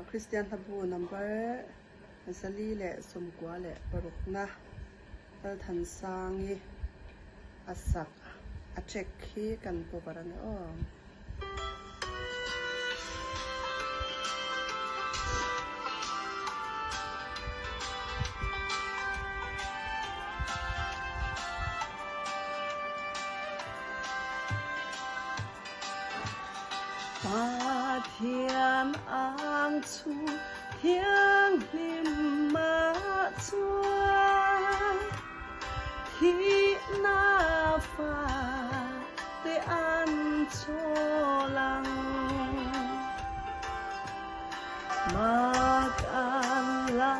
Christian Habu number Sali le Sumkwa le Parukna Tal Thansangi Asak Achek hi kan po parane Ba thiên ang chu thiêng lim ma chua thi na pha te an cho lang mak an la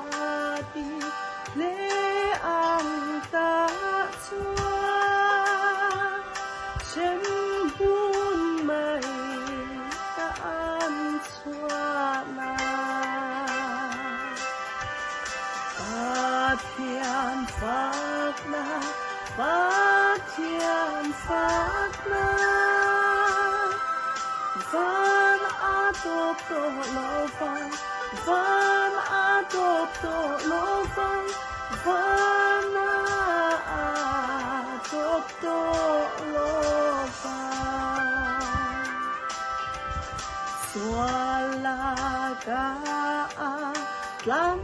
ti le ang ta chua chen bun mai Thiên Phật na, Ba Thiên Phật na, Van a top to lo van, Van a top to lo van, Van a top to lo van. Swala ka lam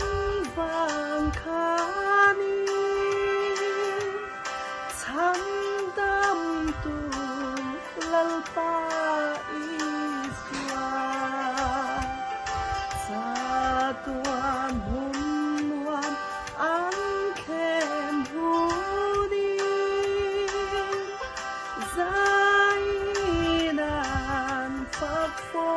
vang khani cham dam tu lalpa iswa sa tuan hunwan an khem hudi zainan phật phô